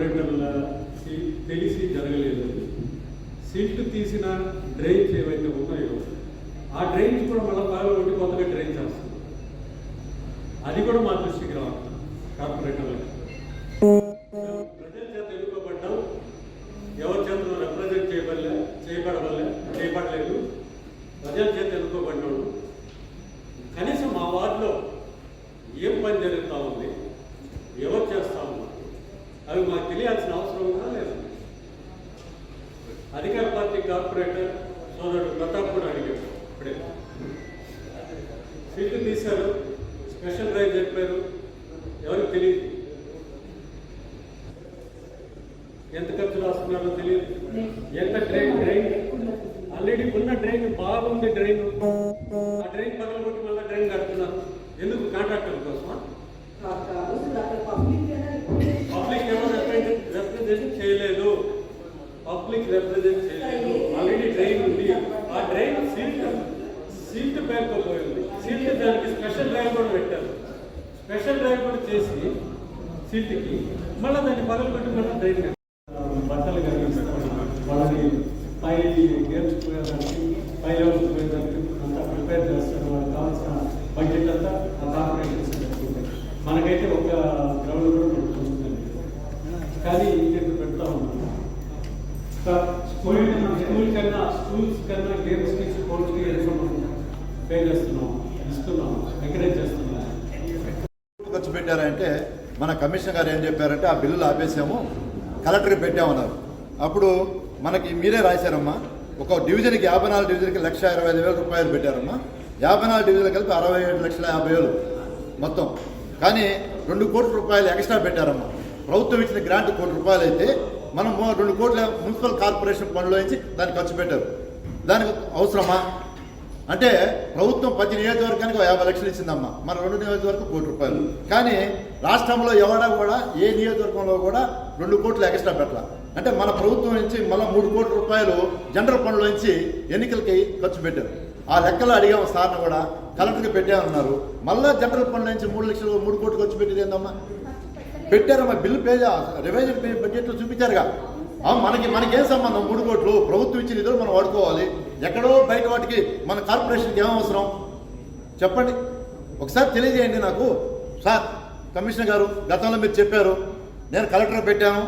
కార్పొరేటర్ల తెలిసి జరగలేదు. సిల్ట్ తీసిన డ్రైన్స్ ఏవైతే ఉన్నాయో ఆ డ్రైన్స్ కూడా మళ్ళీ పగలగొట్టి కొత్తగా డ్రైన్ చేస్తుంది. అది కూడా మా దృష్టికి రావాలి. కార్పొరేటర్లకు ప్రజల చేత ఎన్నుకోబడ్డాం, ఎవరి చేత రిప్రజెంట్ చేయబడలేదు, ప్రజల చేత ఎన్నుకోబడ్డాడు. కనీసం మా వార్డులో ఏం పని జరుగుతూ ఉంది, ఎవరు చేస్తూ ఉన్నారు, అవి మాకు తెలియాల్సిన అవసరం ఉందా లేదా? అధికార పార్టీ కార్పొరేటర్ సోదరుడు ప్రతాప్ కూడా అడిగాడు. ఇప్పుడే సీట్లు తీశారు, స్పెషల్ డ్రైవ్ చెప్పారు, ఎవరికి తెలియదు, ఎంత ఖర్చు రాస్తున్నారో తెలియదు, ఎంత డ్రైన్ ఆల్రెడీ ఉన్న డ్రైన్ బాగుంది, డ్రైన్ ఆ డ్రైన్ పగలగొట్టి మళ్ళీ డ్రైన్ కడుతున్నారు. ఎందుకు? కాంట్రాక్టర్ కోసమా? పబ్లిక్ ఎవరు రిప్రజెంట్ చేయలేదు, ఆల్రెడీ డ్రైన్ ఉంది. ఆ డ్రైన్ సీల్ట్ పేర్కొపోయింది. సీల్ట్ దానికి స్పెషల్ డ్రైవ్ కూడా పెట్టారు. స్పెషల్ డ్రైవ్ కూడా చేసి సీల్ట్కి మళ్ళీ దాన్ని పగలగొట్టి మళ్ళీ డ్రైన్ బట్టలు కలిగి వాళ్ళని పై గేమ్స్ పోయేదానికి, పై లెవెల్స్ పోయేదానికి అంతా ప్రిపేర్ చేస్తారు. వాళ్ళకి కావాల్సిన బడ్జెట్ అంతా ఆ కార్పొరేషన్స్ పెట్టుకుంటాయి. మనకైతే ఒక గ్రౌండ్ కూడా పెట్టుకుంటుంది, కానీ ఇంకెందుకు పెడతా ఉన్నాం. స్కూల్స్ కన్నా గేమ్స్కి, స్పోర్ట్స్కి పే చేస్తున్నాం, ఇస్తున్నాం, ఎంకరేజ్ చేస్తున్నాం. ఖర్చు పెట్టారంటే మన కమిషనర్ గారు ఏం చెప్పారంటే ఆ బిల్లులు ఆపేసాము, కలెక్టర్కి పెట్టామన్నారు. అప్పుడు మనకి మీరే రాశారమ్మా, ఒక డివిజన్కి 54 డివిజన్కి 1,25,000 రూపాయలు పెట్టారమ్మా. 54 డివిజన్లు కలిపి 67,50,000 మొత్తం. కానీ 2 కోట్ల రూపాయలు ఎక్స్ట్రా పెట్టారమ్మా. ప్రభుత్వం ఇచ్చిన గ్రాంట్ ₹1 కోటి అయితే మనం 2 కోట్ల మున్సిపల్ కార్పొరేషన్ పనులు నుంచి దాన్ని ఖర్చు పెట్టారు. దానికి అవసరమా అంటే ప్రభుత్వం 10 నియోజకవర్గానికి 50 లక్షలు ఇచ్చిందమ్మా, మన 2 నియోజకవర్గం ₹1 కోటి. కానీ రాష్ట్రంలో ఎవడా కూడా ఏ నియోజకవర్గంలో కూడా 2 కోట్లు ఎక్స్ట్రా పెట్టాల. అంటే మన ప్రభుత్వం నుంచి మళ్ళీ 3 కోట్ల రూపాయలు జనరల్ ఫండ్ల నుంచి ఎన్నికలకి ఖర్చు పెట్టారు. ఆ లెక్కలు అడిగాము సార్ని కూడా, కలెక్టర్కి పెట్టామన్నారు. మళ్ళీ జనరల్ ఫండ్ల నుంచి 3 కోట్లు ఖర్చు పెట్టేది ఏందమ్మా? పెట్టారమ్మా, బిల్లు రివైజ్ బడ్జెట్లో చూపించారుగా. మనకేం సంబంధం? 3 కోట్లు ప్రభుత్వం ఇచ్చిన నిధులు మనం వాడుకోవాలి. ఎక్కడో బయట వాటికి మన కార్పొరేషన్కి ఏం అవసరం చెప్పండి, ఒకసారి తెలియజేయండి నాకు. సార్ కమిషనర్ గారు, గతంలో మీరు చెప్పారు, నేను కలెక్టర్ పెట్టాను,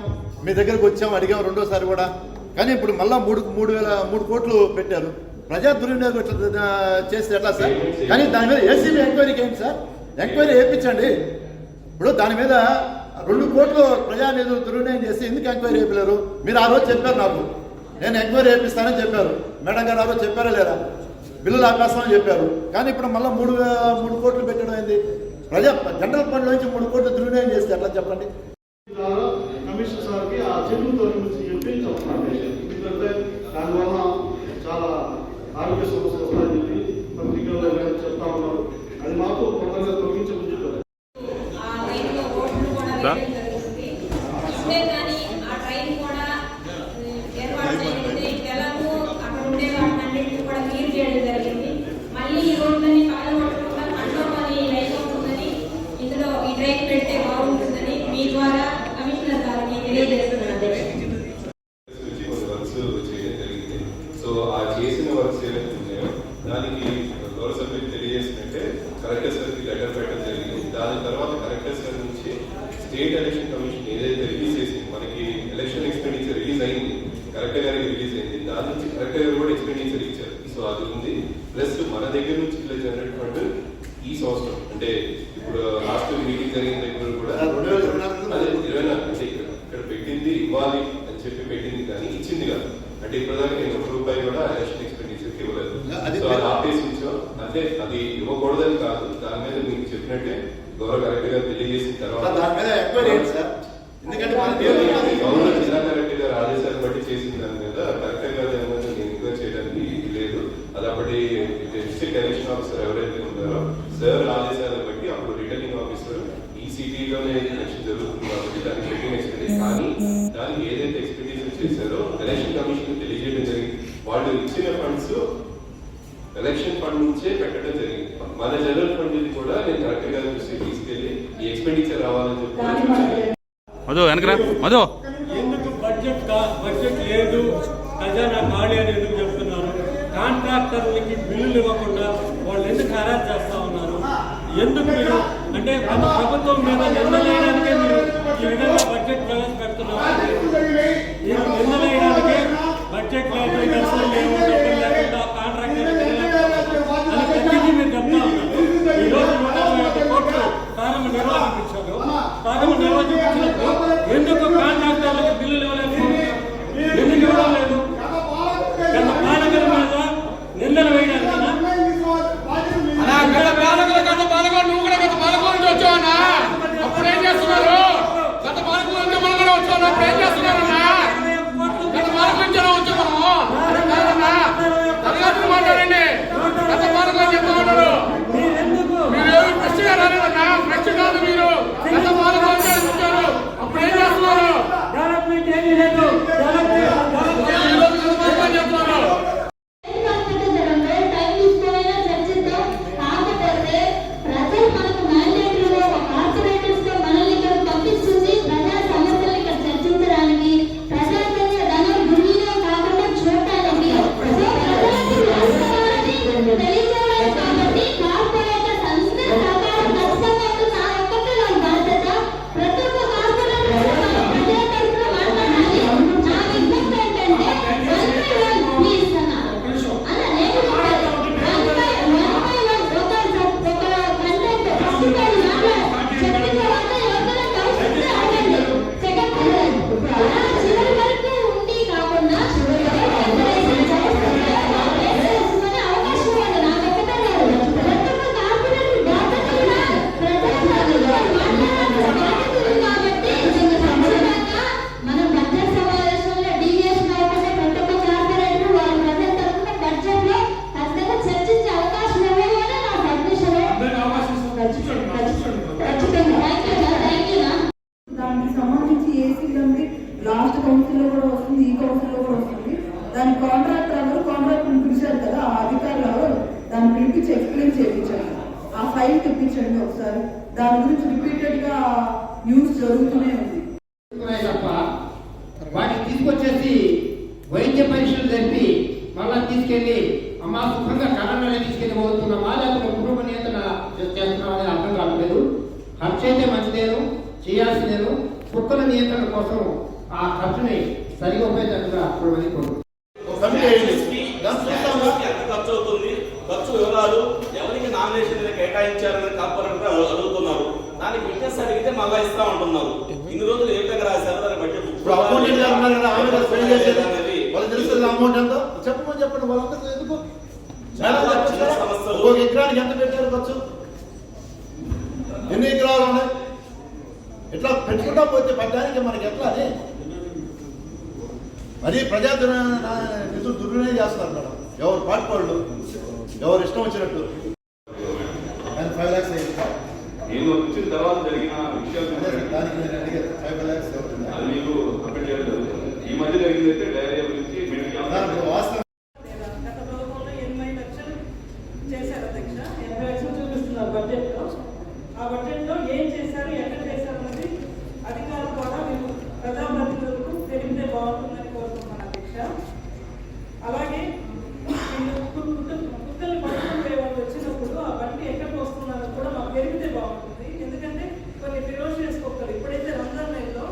మీ దగ్గరకు వచ్చాము, అడిగాము రెండోసారి కూడా. కానీ ఇప్పుడు మళ్ళీ 3 కోట్లు పెట్టారు. ప్రజా దుర్వినియోగం చేస్తే ఎట్లా సార్? కానీ దాని మీద ఏసీబీ ఎంక్వైరీకి ఏంటి సార్? ఎంక్వైరీ వేయించండి. ఇప్పుడు దాని మీద 2 కోట్లు ప్రజా నిధులు దుర్వినియోగం చేసి ఎందుకు ఎంక్వైరీ వేయలేరు? మీరు ఆ రోజు చెప్పారు నాకు, నేను ఎంక్వైరీ వేపిస్తానని చెప్పారు. మేడం గారు ఆ రోజు చెప్పారా లేదా? బిల్లులు ఆపేస్తామని చెప్పారు. కానీ ఇప్పుడు మళ్ళీ 3 కోట్లు పెట్టడం అయింది. జనరల్ ఫండ్ నుంచి 3 కోట్లు దుర్వినియోగం చేస్తే ఎట్లా చెప్పండి? కమిషనర్ సార్కి ఆ చెరువుతో ఎందుకంటే దానివల్ల చాలా ఆరోగ్య సమస్యలు వస్తాయని చెప్పి పత్రికల్లో చెప్తా ఉన్నారు. అది మాకు కొంతగా తొలగించమని చెప్పారు. సో ఆ చేసిన వర్క్స్ ఏవైతే ఉన్నాయో దానికి గౌరవ సభ్యులు తెలియజేసినట్టే కలెక్టర్ సార్కి లెటర్ పెట్టడం జరిగింది. దాని తర్వాత కలెక్టర్ సార్ నుంచి స్టేట్ ఎలక్షన్ కమిషన్ ఏదైతే రిలీజ్ చేసింది, మనకి ఎలక్షన్ ఎక్స్పెండిచర్ రిలీజ్ అయింది, కలెక్టర్ గారికి రిలీజ్ అయింది. దాని నుంచి కలెక్టర్ గారు కూడా ఎక్స్పెండిచర్ ఇచ్చారు. సో అది ఉంది. ప్లస్ మన దగ్గర నుంచి ఇలా జనరేట్ ఫండ్ ఈ సంవత్సరం అంటే ఇప్పుడు లాస్ట్ మీటింగ్ జరిగిన దగ్గర కూడా అదే 24 అంటే ఇక్కడ పెట్టింది ఇవ్వాలి అని చెప్పి పెట్టింది కానీ ఇచ్చింది కాదు. అంటే ఇప్పటిదాకా నేను ₹1 కూడా ఎలక్షన్ ఎక్స్పెండిచర్కి ఇవ్వలేదు. సో అది ఆపేసి ఉంచాం. అంటే అది ఇవ్వకూడదని కాదు, దాని మీద మీకు చెప్పినట్టే గౌరవ కలెక్టర్ గారు తెలియజేసిన తర్వాత గవర్నర్ జిల్లా కలెక్టర్ గారు ఆదేశాలు బట్టి చేసిన దాని మీద కలెక్టర్ గారు ఏమైనా నేను ఎంక్వైరీ చేయడానికి లేదు. అది అప్పటి డిస్ట్రిక్ట్ ఎలక్షన్ ఆఫీసర్ ఎవరైతే ఉన్నారో సార్ ఆదేశాలను బట్టి అప్పుడు రిటర్నింగ్ ఆఫీసర్ ఈ సిటీలోనే ఎలక్షన్ జరుగుతుంది కాబట్టి దానికి పెట్టిన ఎక్స్పెండిచర్, కానీ దానికి ఏదైతే ఎక్స్పెండిచర్ చేశారో ఎలక్షన్ కమిషన్ తెలియజేయడం జరిగింది. వాళ్ళు ఇచ్చిన ఫండ్స్ ఎలక్షన్ ఫండ్ నుంచే పెట్టడం జరిగింది. మన జనరల్ ఫండ్ ఇది కూడా నేను కలెక్టర్ గారి దృష్టికి తీసుకెళ్లి ఈ ఎక్స్పెండిచర్ రావాలని చెప్పి మధు వెనకరా మధు కాంట్రాక్టర్లకి బిల్లులు ఇవ్వకుండా వాళ్ళు ఎందుకు హరాజ్ చేస్తా ఉన్నారు? ఎందుకు మీరు అంటే మన ప్రభుత్వం మీద నిందలేయడానికే మీరు ఈ విధంగా బడ్జెట్ ప్రవేశపెడుతున్నారు. మీరు నిందలేయడానికే బడ్జెట్ లేదు, అసలు లేవు, డబ్బులు లేకుండా కాంట్రాక్టర్ అని ప్రతిదీ మీరు చెప్తా ఉన్నారు. ఈ రోజు 150 కోట్లు ప్రారంభ నిర్వహించారు. ప్రారంభ నిర్వహించినప్పుడు ఎందుకు కాంట్రాక్టర్లకు బిల్లులు ఇవ్వలేదు? ఎందుకు ఇవ్వడం లేదు? గత పాలకుల మీద నిందలు వేయడానికి నువ్వు కూడా గత పాలకుల నుంచి వచ్చావన్నా? అప్పుడు ఏం చేస్తున్నారు? గత పాలకుల నుంచి మనం కూడా వచ్చావు, అప్పుడు ఏం చేస్తున్నారన్నా? గత పాలకుల నుంచి వచ్చాము తరగతులు మాట్లాడండి. గత పాలకులు చెప్తా ఉన్నారు. మీరు ఎవరు ఫ్రెష్ గా రాలేదన్నా? ఫ్రెష్ కాదు మీరు. గత పాలకుల నుంచి వచ్చారు, అప్పుడు ఏం చేస్తున్నారు? డెవలప్మెంట్ ఏమీ లేదు. చెప్తున్నారు. దానికి సంబంధించి ఏసీలంటే లాస్ట్ కౌన్సిల్లో కూడా వస్తుంది, ఈ కౌన్సిల్లో కూడా వస్తుంది. దాని కాంట్రాక్ట్ పిలిచారు కదా, ఆ అధికారులు దాన్ని పిలిపించి ఎక్స్ప్లెయిన్ చేయించండి. ఆ ఫైల్ తెప్పించండి ఒకసారి. దాని గురించి రిపీటెడ్ గా న్యూస్ జరుగుతూనే ఉంది. తప్ప వాటిని తీసుకొచ్చేసి వైద్య పరీక్షలు జరిపి మళ్ళా తీసుకెళ్లి అమ్మా సుఖంగా కరోనాలో తీసుకెళ్లి పోతున్నామా లేకపోతే కుటుంబ నియంత్రణ చేస్తున్నామని అర్థం కావట్లేదు. ఖర్చు అయితే మంచిదేను, చేయాల్సిందేను. కుక్కల నియంత్రణ కోసం ఆ ఖర్చుని సరిగా ఉపయోగించకుండా చూడమని కోరుతున్నాను. ఎంత ఖర్చు అవుతుంది, ఖర్చు వివరాలు ఎవరికి నామినేషన్ కేటాయించారని కార్పొరేటర్ అడుగుతున్నారు. దానికి విట్నెస్ అడిగితే మళ్ళా ఇస్తా ఉంటున్నారు. ఇన్ని రోజులు ఏ విధంగా రాశారు దాన్ని బట్టి చెప్పండి వాళ్ళందరూ ఎందుకు సమస్యలు ఒక ఎకరానికి ఎంత పెట్టారు ఖర్చు? ఎన్ని ఎకరాలు ఉన్నాయి? ఇట్లా పెట్టుకుంటా పోతే పడ్డానికి మనకి ఎట్లా అని అది ప్రజా నిధులు దుర్వినియోగం చేస్తున్నారు మేడం. ఎవరు పాటుపడు ఎవరు ఇష్టం వచ్చినట్టు 5 lakhs నేను వచ్చిన తర్వాత జరిగిన విషయాలు దానికి నేను అడిగాను 5 lakhs అది మీకు అప్డేట్ చేయడం జరుగుతుంది. ఈ మధ్య జరిగిందైతే డైరియా గురించి వాస్తవం. గత ప్రభుత్వంలో 80 లక్షలు చేశారు అధ్యక్ష. 80 లక్షలు చూపిస్తున్నారు బడ్జెట్ లో. ఆ బడ్జెట్ లో ఏం చేశారు, ఎక్కడ చేశారు అన్నది అధికారుల ద్వారా మేము ప్రజాప్రతినిధులకు తెలిపితే బాగుంటుందని కోరుతున్నాను అధ్యక్ష. అలాగే కుక్కల్ని పట్టుకునే వాళ్ళు వచ్చినప్పుడు ఆ బండి ఎక్కడికి వస్తున్నారో కూడా మాకు తెలిపితే బాగుంటుంది. ఎందుకంటే కొన్ని ఫిరోషియస్ కుక్కలు ఇప్పుడైతే రంజాన్ నెలలో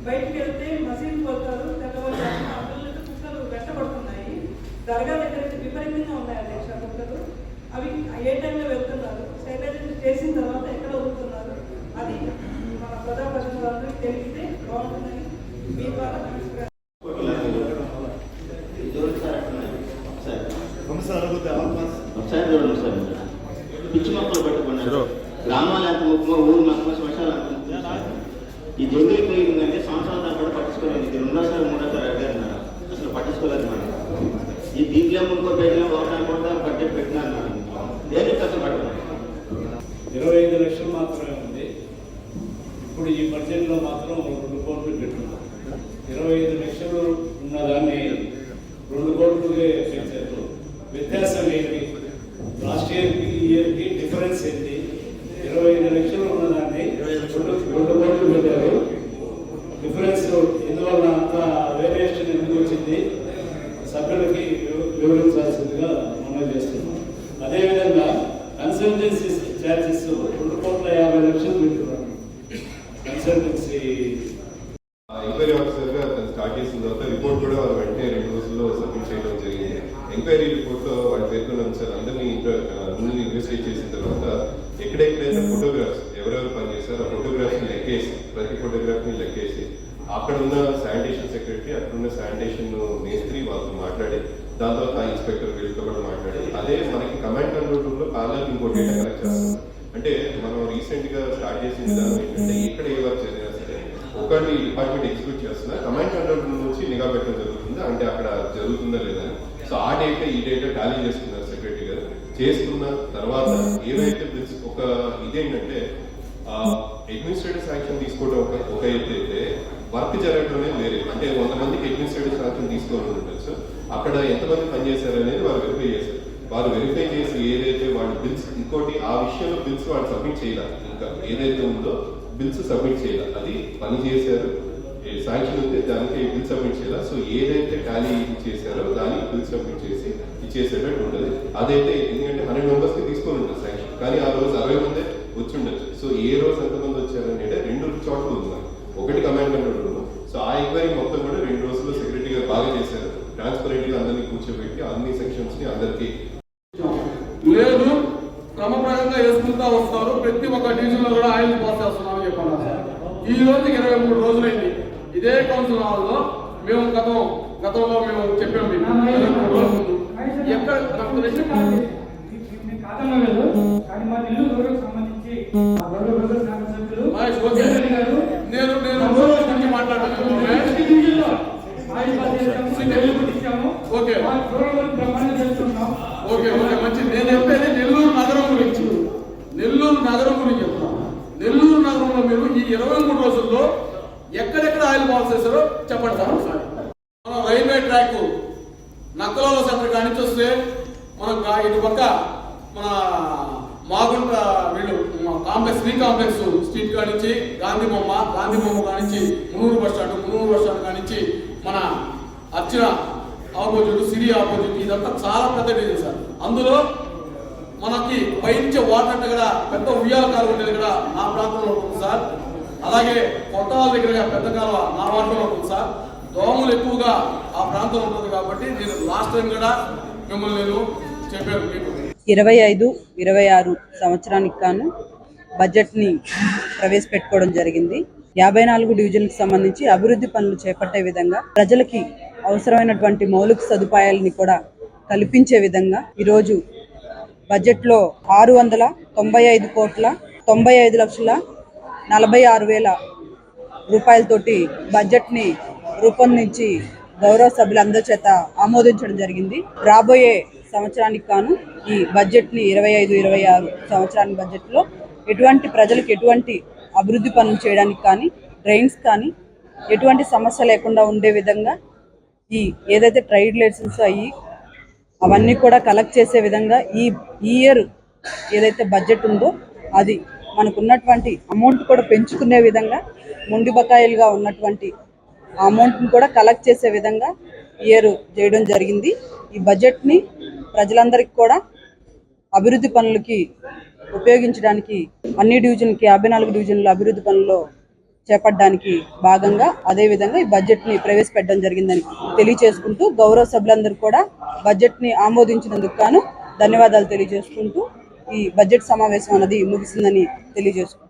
బయటికి వెళ్తే మసీదు పోతారు, తెల్లవారు ఆ పిల్లలకు కుక్కలు వెంటబడుతున్నాయి. దర్గా దగ్గర విపరీతంగా ఉన్నాయి అధ్యక్ష కుక్కలు. అవి ఏ టైంలో వెళ్తున్నారు, స్టెరిలైజేషన్ చేసిన తర్వాత ఎక్కడ వదులుతున్నారు, అది మన ప్రజాప్రతినిధులందరికీ తెలిపితే బాగుంటుందని మీ ద్వారా పిచ్చి మొక్కలు పెట్టుకున్నారు. గ్రామాలు ఎంత ముఖ్యమో ఊరు మొక్క శ్మశాలు అంత ముఖ్యం. ఈ జంగిల్ క్లీనింగ్ అంటే సంవత్సరాల దాకా కూడా పట్టించుకోలేదు. ఇది 2సారి 3సారి అడిగారు, అసలు పట్టించుకోలేదు మేడం. ఈ దీంట్లో ఇంకో పేజీలో ఒకసారి కూడా బడ్జెట్ పెట్టినారు మేడం. దేనికి ఖర్చు పడతారు? 25 లక్షలు మాత్రమే ఉంది. ఇప్పుడు ఈ బడ్జెట్లో మాత్రం 2 కోట్లు పెట్టున్నారు. 25 లక్షలు ఉన్నదాన్ని 2 కోట్లుగా పెంచారు. వ్యత్యాసం ఏంటి? లాస్ట్ ఇయర్కి ఈ ఇయర్కి డిఫరెన్స్ ఏంటి? 25 లక్షలు ఉన్నదాన్ని 2 కోట్లు పెట్టారు. డిఫరెన్స్ ఎందువల్ల అంత వేరియేషన్ ఎందుకు వచ్చింది సభ్యులకి వివరించాల్సిందిగా మనం ఇన్సల్టెన్సీ ఎంక్వైరీ ఆఫీసర్గా స్టార్ట్ చేసిన తర్వాత రిపోర్ట్ కూడా వాళ్ళు వెంటనే 2 రోజుల్లో సబ్మిట్ చేయడం జరిగింది. ఎంక్వైరీ రిపోర్ట్లో వాళ్ళు పేర్కొన్న అంశాలు అందరినీ ఇన్వెస్టిగేట్ చేసిన తర్వాత ఎక్కడెక్కడైతే ఫోటోగ్రాఫ్స్ ఎవరెవరు పనిచేస్తారో ఆ ఫోటోగ్రాఫ్ని లెక్కేసి ప్రతి ఫోటోగ్రాఫ్ని లెక్కేసి అక్కడ ఉన్న శానిటేషన్ సెక్రటరీ అక్కడ ఉన్న శానిటేషన్ మేస్త్రి వాళ్ళతో మాట్లాడి దాని తర్వాత ఆ ఇన్స్పెక్టర్ వీళ్ళతో కూడా మాట్లాడి అదే మనకి కమాండ్ కంట్రోల్ రూమ్లో పార్లర్కి ఇంకో డేటా కలెక్ట్ చేస్తాం. అంటే మనం రీసెంట్గా స్టార్ట్ చేసిన విధానం ఏంటంటే ఎక్కడ ఏ వర్క్ జరిగినా సరే ఒకటి డిపార్ట్మెంట్ ఎగ్జిక్యూట్ చేస్తున్నా కమాండ్ కంట్రోల్ రూమ్ నుంచి నిఘా పెట్టడం జరుగుతుందా అంటే అక్కడ జరుగుతుందా లేదా. సో ఆ డేటా ఈ డేటా టాలీ చేసుకున్నారు సెక్రటరీ గారు. చేసుకున్న తర్వాత ఏవైతే బిల్స్ ఒక ఇదేంటంటే అడ్మినిస్ట్రేటివ్ శాంక్షన్ తీసుకోవడం ఒక ఎత్తు అయితే వర్క్ జరగడం అనేది వేరే. అంటే 100 మందికి అడ్మినిస్ట్రేటివ్ శాంక్షన్ తీసుకోవాలని ఉంటుంది. సో అక్కడ ఎంతమంది పనిచేశారు అనేది వాళ్ళు వెరిఫై చేశారు. వాళ్ళు వెరిఫై చేసి ఏదైతే వాళ్ళు బిల్స్ ఇంకోటి ఆ విషయంలో బిల్స్ వాళ్ళు సబ్మిట్ చేయాలి. ఇంకా ఏదైతే ఉందో బిల్స్ సబ్మిట్ చేయాలి. అది పని చేశారు శాంక్షన్ ఉంటే దానికి బిల్ సబ్మిట్ చేయాలి. సో ఏదైతే టాలీ చేశారో దానికి బిల్ సబ్మిట్ చేసి ఇచ్చేసేటట్టు ఉంటుంది. అదైతే ఎందుకంటే 100 మెంబర్స్కి తీసుకొని ఉంటుంది శాంక్షన్, కానీ ఆ రోజు 60 మంది వచ్చి ఉండొచ్చు. సో ఏ రోజు ఎంతమంది వచ్చారనేది 2 చోట్ల ఉంది. ఒకటి కమాండ్ కంట్రోల్ రూమ్. సో ఆ ఎంక్వైరీ మొత్తం కూడా 2 రోజుల్లో సెక్రటరీ గారు బాగా చేశారు. ట్రాన్స్పరెంట్గా అందరినీ కూర్చోబెట్టి అన్ని సెక్షన్స్ని అందరికీ లేదు క్రమప్రకంగా వేసుకుంటా వస్తారు. ప్రతి ఒక్క డివిజన్లో కూడా ఆయిల్ పాస్ చేస్తున్నామని చెప్పాను సార్. ఈ రోజుకి 23 రోజులైంది. ఇదే కౌన్సిల్ హాల్లో మేము గతంలో మేము చెప్పాము ఎక్కడ నేను మాట్లాడుతున్నాను. ఓకే ఓకే ఓకే మంచిది. నేను చెప్పేది నెల్లూరు నగరం గురించి చెప్తున్నాను. నెల్లూరు నగరంలో మీరు ఈ 23 రోజుల్లో ఎక్కడెక్కడ ఆయిల్ బాల్స్ చేశారో చెప్పండి సార్ ఒకసారి. మనం రైల్వే ట్రాక్ నక్కలాల సెంటర్ కానించి వస్తే మనం ఇటు పక్క మన మాగుంట వీళ్ళు కాంప్లెక్స్ శ్రీ కాంప్లెక్స్ స్ట్రీట్ కానించి గాంధీ బొమ్మ కానించి మునూరు బస్ స్టాండ్ కానించి మన అర్చన ఆపోజిట్ సిరి ఆపోజిట్ ఇదంతా చాలా పెద్ద డివిజన్ సార్. అందులో మనకి పైనుంచి వాటర్ అంటే కూడా పెద్ద ఉయ్యాల కాలువ ఉండేది కూడా నా ప్రాంతంలో ఉంటుంది సార్. అలాగే కొత్త వాళ్ళ దగ్గర పెద్ద కాలువ నా వార్డులో ఉంటుంది సార్. దోమలు ఎక్కువగా ఆ ప్రాంతంలో ఉంటుంది కాబట్టి నేను లాస్ట్ టైం కూడా మిమ్మల్ని నేను చెప్పాను. మీకు 25-26 సంవత్సరానికి గాను బడ్జెట్ని ప్రవేశపెట్టుకోవడం జరిగింది. 54 డివిజన్లకు సంబంధించి అభివృద్ధి పనులు చేపట్టే విధంగా ప్రజలకి అవసరమైనటువంటి మౌలిక సదుపాయాలని కూడా కల్పించే విధంగా ఈరోజు బడ్జెట్లో 695,95,46,00,000 రూపాయలతోటి బడ్జెట్ని రూపొందించి గౌరవ సభ్యులందరి చేత ఆమోదించడం జరిగింది. రాబోయే సంవత్సరానికి గాను ఈ బడ్జెట్ని 25-26 సంవత్సరానికి బడ్జెట్లో ప్రజలకు ఎటువంటి అభివృద్ధి పనులు చేయడానికి కానీ డ్రైన్స్ కానీ ఎటువంటి సమస్య లేకుండా ఉండే విధంగా ఈ ఏదైతే ట్రేడ్ లైసెన్స్ అవన్నీ కూడా కలెక్ట్ చేసే విధంగా ఈ ఇయర్ ఏదైతే బడ్జెట్ ఉందో అది మనకున్నటువంటి అమౌంట్ కూడా పెంచుకునే విధంగా మొండి బకాయిలుగా ఉన్నటువంటి అమౌంట్ని కూడా కలెక్ట్ చేసే విధంగా ఇయర్ చేయడం జరిగింది. ఈ బడ్జెట్ని ప్రజలందరికీ కూడా అభివృద్ధి పనులకి ఉపయోగించడానికి అన్ని డివిజన్కి 54 డివిజన్ల అభివృద్ధి పనుల్లో చేపట్టడానికి భాగంగా అదేవిధంగా ఈ బడ్జెట్ని ప్రవేశపెట్టడం జరిగిందని తెలియజేసుకుంటూ గౌరవ సభ్యులందరూ కూడా బడ్జెట్ని ఆమోదించినందుకు గాను ధన్యవాదాలు తెలియజేసుకుంటూ ఈ బడ్జెట్ సమావేశం అనేది ముగిసిందని తెలియజేసుకుంటాం.